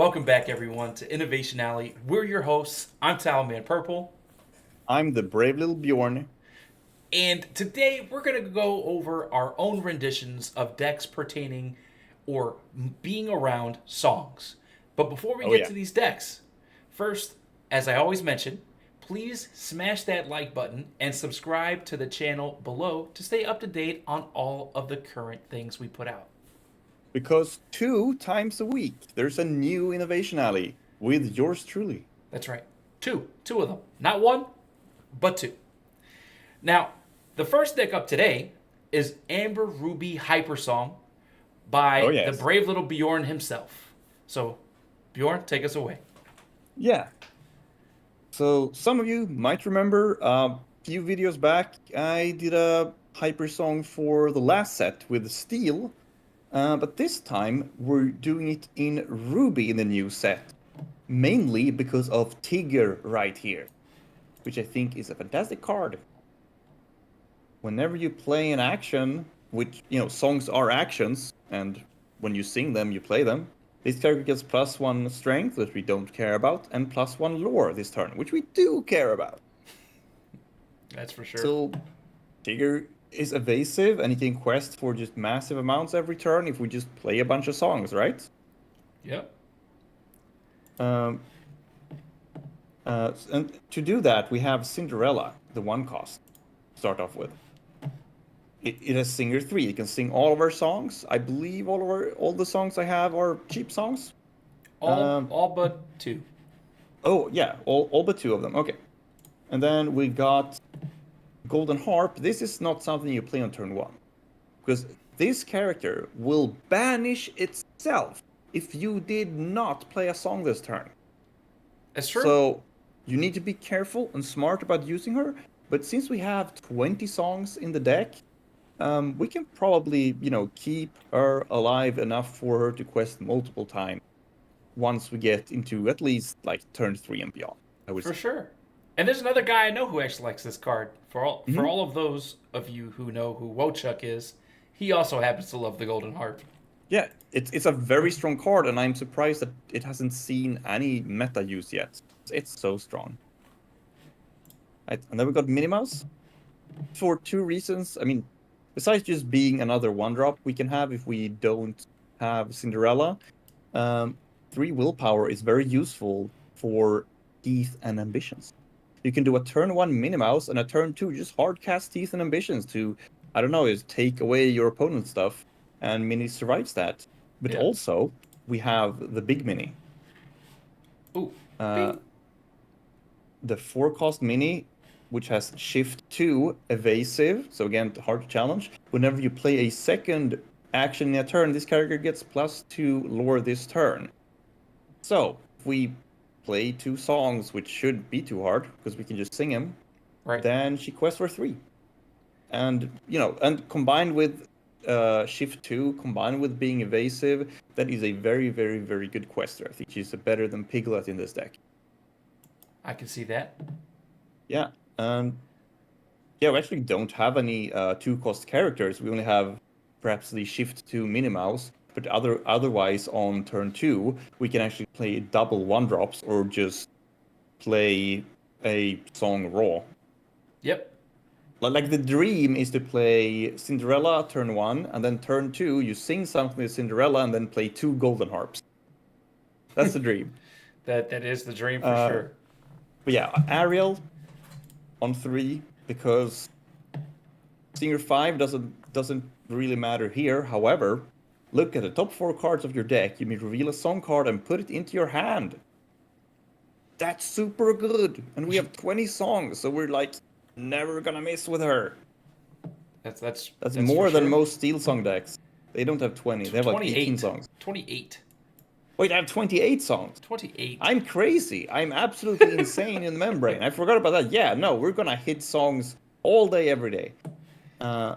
Welcome back, everyone, to Innovation Alley. We're your hosts. I'm TowelManPurple, I'm the brave little Bjorn. and today we're going to go over our own renditions of decks pertaining or being around songs. But before we Oh get yeah, to these decks, first, as I always mention, please smash that like button and subscribe to the channel below to stay up to date on all of the current things we put out. because 2 times a week there's a new Innovation Alley with yours truly. That's right. Two of them. Not one, but two. Now, the first deck up today is Amber Ruby Hypersong Oh by the yes, brave little Bjorn himself. So, Bjorn, take us away. yeah. So some of you might remember a few videos back, I did a hyper song for the last set with steel, but this time we're doing it in Ruby in the new set, mainly because of Tigger right here, which I think is a fantastic card. Whenever you play an action, which, songs are actions, and when you sing them, you play them, this character gets +1 strength, which we don't care about, and +1 lore this turn, which we do care about. That's for sure. So, Tigger is evasive, and he can quest for just massive amounts every turn if we just play a bunch of songs, right? Yep. Um, and to do that, we have Cinderella, the 1 cost, to start off with. It has singer 3. It can sing all of our songs. I believe all the songs I have are cheap songs. All Um, all but two. oh yeah, all but 2 of them. Okay. And then we got Golden Harp. This is not something you play on turn 1. Because this character will banish itself if you did not play a song this turn. That's true. So you need to be careful and smart about using her. But since we have 20 songs in the deck, we can probably, keep her alive enough for her to quest multiple times once we get into at least like turn 3 and beyond, I would For say. sure. And there's another guy I know who actually likes this card. For Hmm. all of those of you who know who Wochuk is, he also happens to love the Golden Harp. Yeah, it's a very strong card, and I'm surprised that it hasn't seen any meta use yet. It's so strong. Right, and then we got Minnie Mouse for 2 reasons. I mean, besides just being another 1-drop we can have if we don't have Cinderella, um, 3 willpower is very useful for Teeth and Ambitions. You can do a turn 1 Minnie Mouse and a turn 2 just hard cast Teeth and Ambitions to, I don't know, is take away your opponent's stuff, and Minnie survives that. But Yeah. also, we have the Big Minnie. Ooh. Uh, Bing. the 4-cost Minnie, which has Shift 2, Evasive, so again, hard to challenge. Whenever you play a second action in a turn, this character gets +2 lore this turn. So, if we play 2 songs, which should be too hard, because we can just sing them, Right. then she quests for 3. And, and combined with Shift 2, combined with being evasive, that is a very, very, very good quester. I think she's better than Piglet in this deck. I can see that. Yeah. Yeah, we actually don't have any 2-cost characters. We only have perhaps the Shift 2 Minnie Mouse, but otherwise on turn 2, we can actually play double 1-drops or just play a song raw. Yep. Like the dream is to play Cinderella turn 1, and then turn 2, you sing something with Cinderella, and then play 2 Golden Harps. That's the dream. That is the dream for Uh, sure. but yeah, Ariel on 3, because Singer 5 doesn't really matter here. However, look at the top 4 cards of your deck. You may reveal a song card and put it into your hand. That's super good. And we have 20 songs, so we're like never gonna miss with her. That's that's That's that's for more than sure. most Steel Song decks. They don't have 20. They have like 18 28. songs. 28. Wait, I have 28 songs. 28. I'm crazy. I'm absolutely insane in the membrane. I forgot about that. Yeah, no, we're gonna hit songs all day, every day. And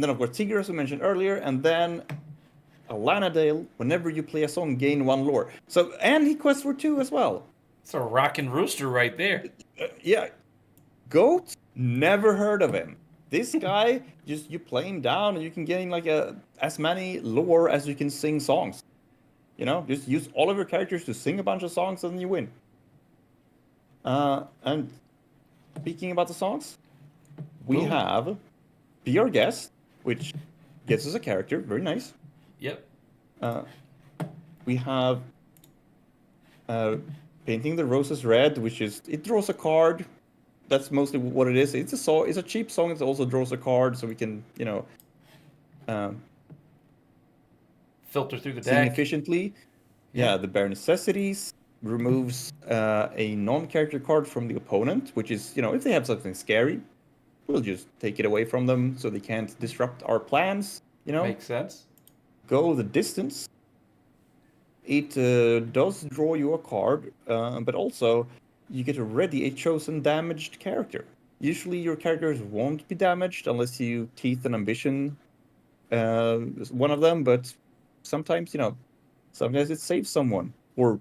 then, of course, Tigger, as we mentioned earlier, and then Alanadale, whenever you play a song, gain 1 lore. So, and he quests for 2 as well. It's a rockin' rooster right there. Yeah, Goat, never heard of him. This guy, just you play him down and you can gain like as many lore as you can sing songs. Just use all of your characters to sing a bunch of songs and then you win. And speaking about the songs, we Boom. have Be Our Guest, which gets us a character. Very nice. Yep. We have Painting the Roses Red, which it draws a card. That's mostly what it is. It's a cheap song. It also draws a card, so we can, Filter through the sing deck. efficiently. Yeah, the Bare Necessities removes a non-character card from the opponent, which is, if they have something scary, we'll just take it away from them so they can't disrupt our plans, Makes sense. Go the Distance. It does draw you a card, but also you get already a chosen damaged character. Usually your characters won't be damaged unless you Teeth and Ambition one of them, but sometimes, sometimes it saves someone or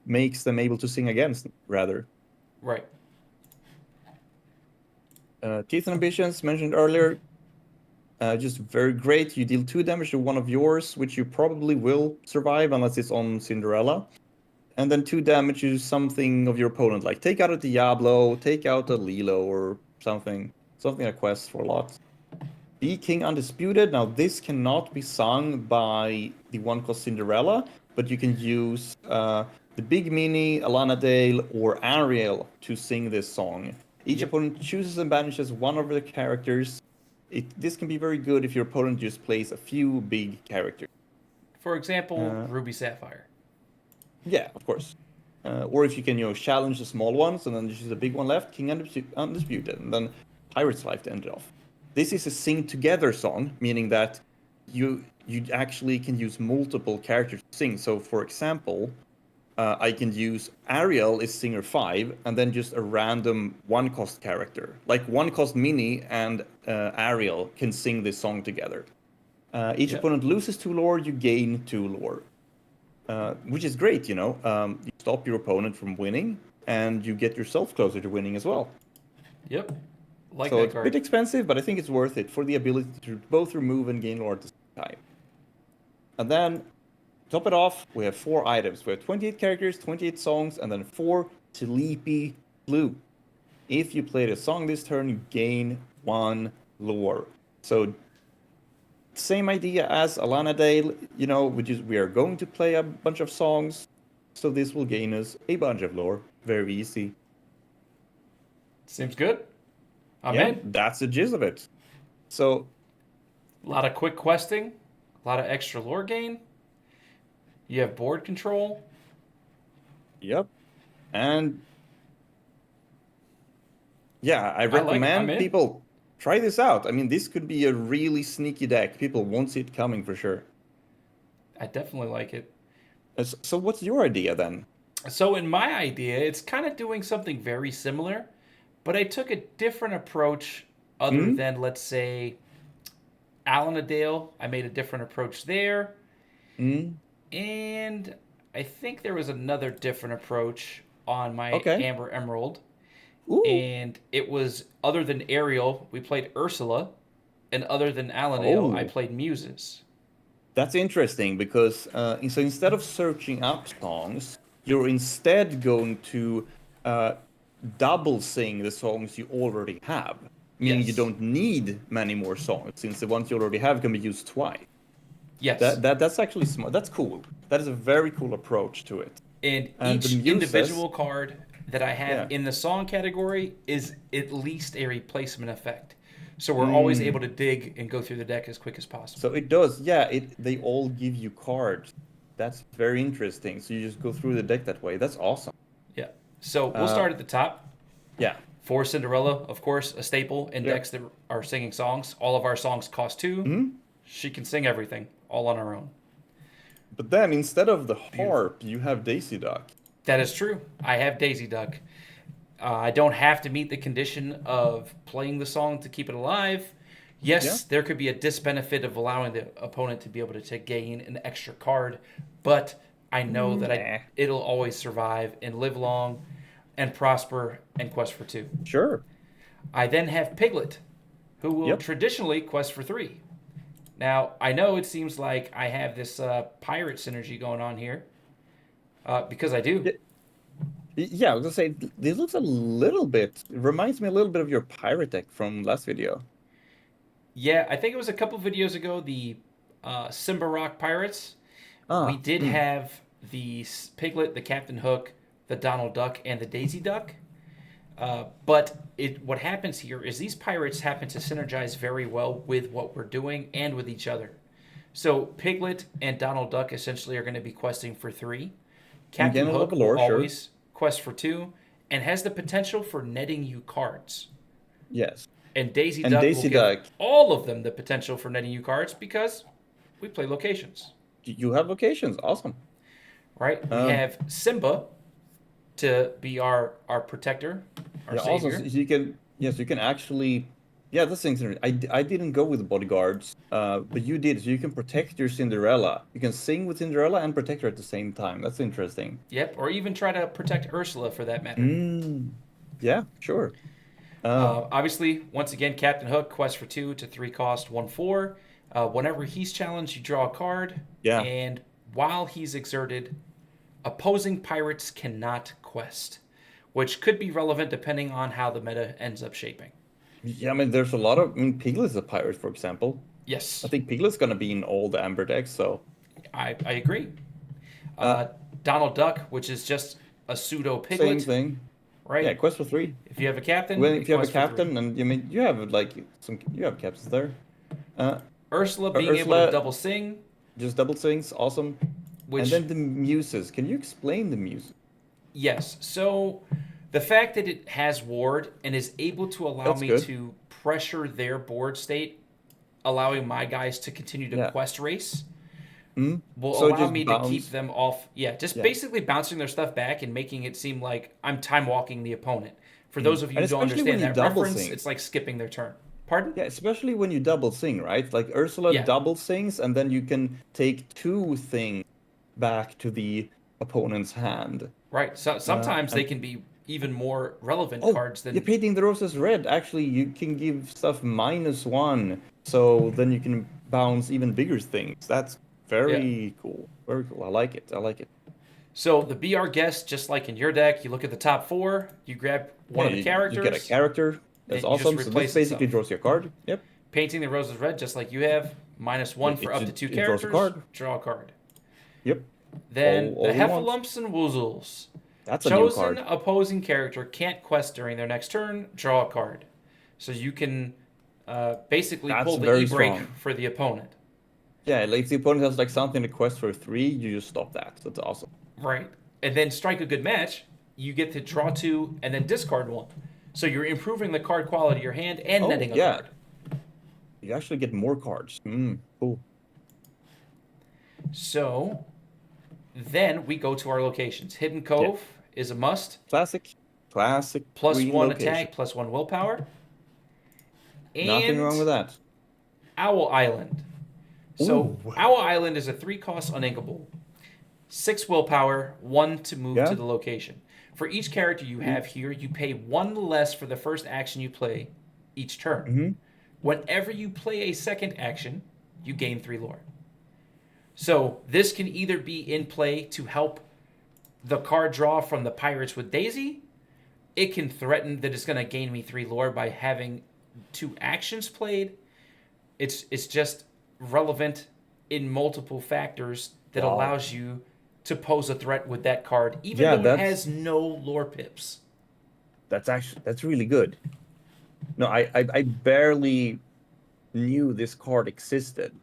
makes them able to sing again, rather. Right. Teeth and Ambitions, mentioned earlier, just very great. You deal 2 damage to one of yours, which you probably will survive unless it's on Cinderella. And then 2 damage to something of your opponent, like take out a Diablo, take out a Lilo, or something that quests for a lot. Be King Undisputed. Now, this cannot be sung by the one called Cinderella, but you can use the Big Mini, Alana Dale, or Ariel to sing this song. Each opponent chooses and banishes one of the characters. This can be very good if your opponent just plays a few big characters. For example, Ruby Sapphire. Yeah, of course. Or if you can, challenge the small ones and then just use a big one left, King Undisputed, and then Pirate's Life to end it off. This is a sing together song, meaning that you actually can use multiple characters to sing. So, for example, I can use Ariel is singer 5, and then just a random 1-cost character. Like 1-cost Mini and Ariel can sing this song together. Each opponent loses 2 lore, you gain 2 lore. Which is great, you stop your opponent from winning, and you get yourself closer to winning as well. Yep. Like so that it's card. a bit expensive, but I think it's worth it for the ability to both remove and gain lore at the same time. And then, top it off, we have 4 items. We have 28 characters, 28 songs, and then 4 Sleepy Blue. If you play the song this turn, you gain 1 lore. So, same idea as Alana Dale, which is we are going to play a bunch of songs, so this will gain us a bunch of lore. Very easy. Seems good. I'm in. That's the gist of it. So, a lot of quick questing, a lot of extra lore gain. You have board control. Yep. And yeah, I recommend people try this out. I mean, this could be a really sneaky deck. People won't see it coming for sure. I definitely like it. So what's your idea then? So in my idea, it's kind of doing something very similar, but I took a different approach other than, let's say, Alana Dale. I made a different approach there. And I think there was another different approach on my Amber Emerald. Ooh. And it was, other than Ariel, we played Ursula. And other than Alana Dale, I played Muses. That's interesting because so instead of searching up songs, you're instead going to double sing the songs you already have. Meaning you don't need many more songs, since the ones you already have can be used twice. Yes. That's actually smart. That's cool. That is a very cool approach to it. And each individual card that I have in the song category is at least a replacement effect. So we're always able to dig and go through the deck as quick as possible. So it does, they all give you cards. That's very interesting. So you just go through the deck that way. That's awesome. Yeah. So we'll start at the top. Yeah. For Cinderella, of course, a staple in decks that are singing songs. All of our songs cost 2. She can sing everything, all on her own. But then, instead of the harp, you have Daisy Duck. That is true. I have Daisy Duck. I don't have to meet the condition of playing the song to keep it alive. Yes, there could be a disbenefit of allowing the opponent to be able to gain an extra card, but I know that it'll always survive and live long and prosper and quest for 2. Sure. I then have Piglet, who will traditionally quest for 3. Now, I know it seems like I have this pirate synergy going on here, because I do. Yeah, yeah, I was gonna say this looks a little bit. It reminds me a little bit of your pirate deck from last video. Yeah, I think it was a couple videos ago, the Simba Rock Pirates. We Ah, did have the Piglet, the Captain Hook, the Donald Duck, and the Daisy Duck. What happens here is these pirates happen to synergize very well with what we're doing and with each other. So Piglet and Donald Duck essentially are going to be questing for 3. and Captain gain a Hook level will lore, sure. always quest for 2 and has the potential for netting you cards. Yes. And Daisy And Duck will Daisy give Duck, all of them the potential for netting you cards because we play locations, you have locations. Awesome. right? We Um, have Simba to be our protector, our yeah, awesome. savior. So you can, yes, you can actually, yeah, that's interesting. I didn't go with the bodyguards, but you did. So you can protect your Cinderella. You can sing with Cinderella and protect her at the same time. That's interesting. Yep, or even try to protect Ursula for that matter. Mm, yeah, sure. Uh, Obviously, once again, Captain Hook, quest for 2 to 3 cost, 1/4. Whenever he's challenged, you draw a card, yeah. and while he's exerted, opposing pirates cannot quest, which could be relevant depending on how the meta ends up shaping. Yeah, I mean, there's a lot of, I mean, Piglet's a pirate, for example. I Yes, think Piglet's gonna be in all the Amber decks, so I agree. uh, Uh, Donald Duck, which is just a pseudo same piglet, thing. Yeah, right? quest for 3. If you have a captain, Well, if it you have a quests for 3. captain, and I mean, you have like you have captains there. Uh, Ursula being able to Ursula double sing, just double sings, awesome. And which then the muses. Can you explain the muses? yes. So the fact that it has ward and is able to allow That's me good. to pressure their board state, allowing my guys to continue to Yeah. quest race, Mm. will So allow just me to keep bounce. them off. Yeah, just Yeah. basically bouncing their stuff back and making it seem like I'm time walking the opponent. For Mm. those of you And who don't especially when understand you that double reference, sing. it's like skipping their turn. Pardon? Yeah, especially when you double sing, right? Like Ursula Yeah, double sings, and then you can take 2 things back to the opponent's hand. right. So sometimes they And can be even more relevant oh, cards you're than painting the roses red. Actually, you can give stuff -1, so then you can bounce even bigger things. That's yeah. very cool. Very cool. I like it. I like it. So the Be Our Guest, just like in your deck, you look at the top 4, you grab one Yeah, of the you get a characters, character. That's and you just awesome. So this replace basically itself. draws you a card. Yep. Painting the roses red, just like you have, -1 for up to 2 It draws a characters, card. draw a card. Yep. Then the All you want. Heffalumps and Woozles. That's a new Chosen card. opposing character can't quest during their next turn, draw a card. So you can basically That's pull the very e-break strong. for the opponent. Yeah, like if the opponent has like something to quest for 3, you just stop that. That's awesome. Right. And then strike a good match, you get to draw 2 and then discard 1. So you're improving the card quality of your hand and Oh, netting a yeah. card. You actually get more cards. Cool. So then we go to our locations. Hidden Yeah. Cove is a must. Classic. Classic Plus green 1 location. attack, plus 1 willpower. Nothing And wrong with that. Owl Island. So Ooh. Owl Island is a 3-cost uninkable. 6 willpower, 1 to move to Yeah. the location. For each character you have here, you pay 1 less for the first action you play each turn. Mm-hmm. Whenever you play a second action, you gain 3 lore. So this can either be in play to help the card draw from the Pirates with Daisy. It can threaten that it's going to gain me 3 lore by having 2 actions played. It's just relevant in multiple factors that Wow. allows you to pose a threat with that card, even Yeah, though it has no lore pips. that's really good. No, I barely knew this card existed.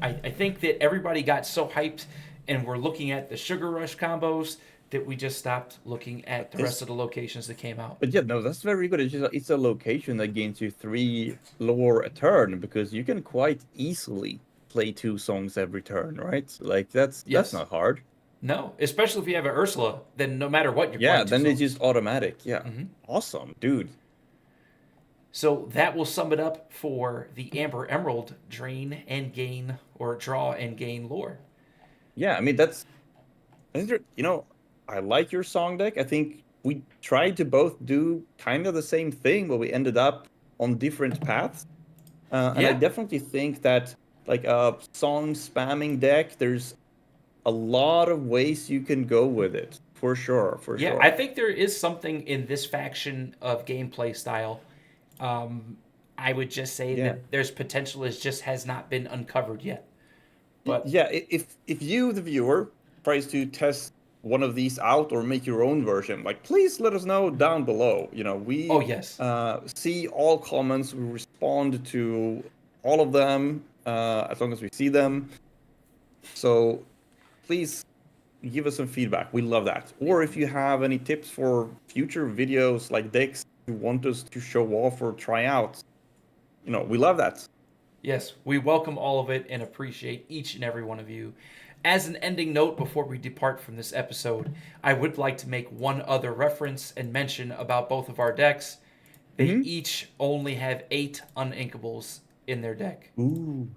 I think that everybody got so hyped and we're looking at the Sugar Rush combos that we just stopped looking at the rest of the locations that came out. But yeah, no, that's very good. It's a location that gains you 3 lore a turn because you can quite easily play 2 songs every turn, right? Like that's Yes. not hard. No, especially if you have an Ursula, then no matter what you're Yeah, playing. then it's just automatic. Yeah. Mhm. Awesome, dude. So that will sum it up for the Amber Emerald drain and gain, or draw and gain lore. Yeah, I mean that's I like your song deck. I think we tried to both do kind of the same thing, but we ended up on different paths. And I Yeah. definitely think that like a song spamming deck, there's a lot of ways you can go with it. For sure, for Yeah, I sure. think there is something in this faction of gameplay style. Um, I would just say Yeah. that there's potential is just has not been uncovered yet. But Yeah, if you, the viewer, tries to test one of these out or make your own version, like please let us know down below. oh We yes, see all comments, we respond to all of them as long as we see them. So please give us some feedback. We love that. Or if you have any tips for future videos like decks you want us to show off or try out, we love that. yes, we welcome all of it and appreciate each and every one of you. As an ending note before we depart from this episode, I would like to make one other reference and mention about both of our decks. They Hmm. each only have 8 uninkables in their deck. Ooh,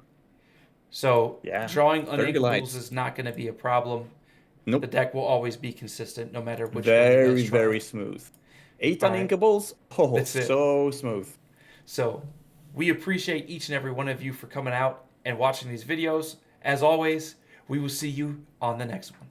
So yeah. drawing Very uninkables light. is not going to be a problem. The Nope. deck will always be consistent no matter which way you guys Very, try very it. smooth. Eight All right, uninkables. Oh, that's it. so smooth. So we appreciate each and every one of you for coming out and watching these videos. As always, we will see you on the next one.